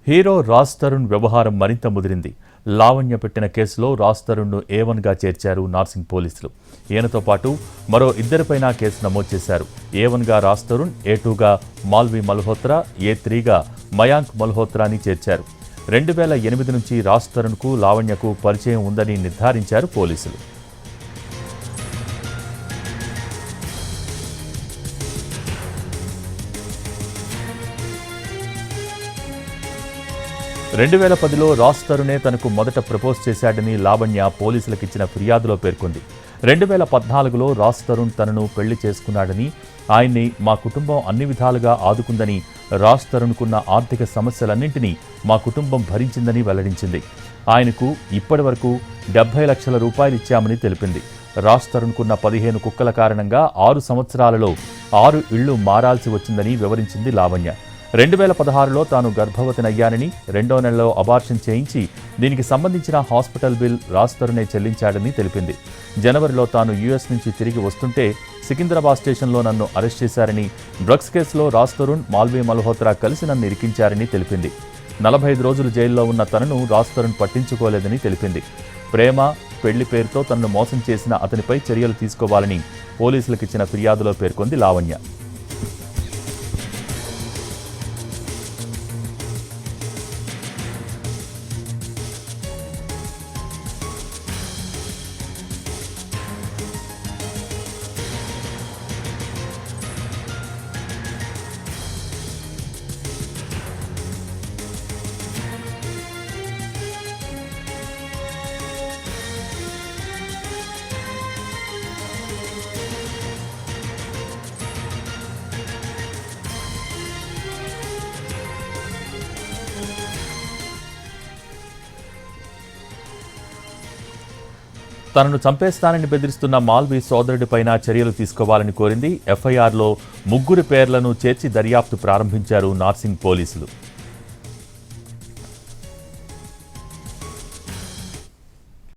Hero Raj Tarun వ్యవహారం మరింత ముదిరింది. లావణ్య పెట్టిన కేసులో రాజ్ తరుణ్ను A1గా చేర్చారు నార్సింగ్ పోలీసులు. ఈయనతో పాటు మరో ఇద్దరిపైన కేసు నమోదు చేశారు. A1గా రాజ్ తరుణ్, A2గా మాల్వి మల్హోత్రా, A3గా మయాంక్ మల్హోత్రాని చేర్చారు. 2008 నుంచి రాజ్ తరుణ్కు లావణ్యకు పరిచయం ఉందని నిర్ధారించారు పోలీసులు. 2010లో రాజ్ తరుణే తనకు మొదట ప్రపోజ్ చేశాడని లావణ్య పోలీసులకిచ్చిన ఫిర్యాదులో పేర్కొంది. 2014లో రాజ్ తరుణ్ తనను పెళ్లి చేసుకున్నాడని, ఆయన్ని మా కుటుంబం అన్ని విధాలుగా ఆదుకుందని, రాజ్ తరుణ్కున్న ఆర్థిక సమస్యలన్నింటినీ మా కుటుంబం భరించిందని వెల్లడించింది. ఆయనకు ఇప్పటి వరకు 70 లక్షల రూపాయలు ఇచ్చామని తెలిపింది. రాజ్ తరుణ్కున్న 15 కుక్కల కారణంగా 6 సంవత్సరాలలో 6 ఇళ్లు మారాల్సి వచ్చిందని వివరించింది లావణ్య. 2016లో తాను గర్భవతినయ్యానని, 2వ నెలలో అబార్షన్ చేయించి దీనికి సంబంధించిన హాస్పిటల్ బిల్ రాజ్ తరుణే చెల్లించాడని తెలిపింది. జనవరిలో తాను US నుంచి తిరిగి వస్తుంటే సికింద్రాబాద్ స్టేషన్లో నన్ను అరెస్ట్ చేశారని, డ్రగ్స్ కేసులో రాజ్ తరుణ్, మాల్వి మల్హోత్రా కలిసి నన్ను ఇరికించారని తెలిపింది. 45 రోజులు జైల్లో ఉన్న తనను రాజ్ తరుణ్ పట్టించుకోలేదని తెలిపింది. ప్రేమ, పెళ్లి పేరుతో తనను మోసం చేసిన అతనిపై చర్యలు తీసుకోవాలని పోలీసులకిచ్చిన ఫిర్యాదులో పేర్కొంది లావణ్య. తనను చంపేస్తానని బెదిరిస్తున్న మాల్వి సోదరుడిపైన చర్యలు తీసుకోవాలని కోరింది. FIRలో 3 పేర్లను చేర్చి దర్యాప్తు ప్రారంభించారు నార్సింగ్ పోలీసులు.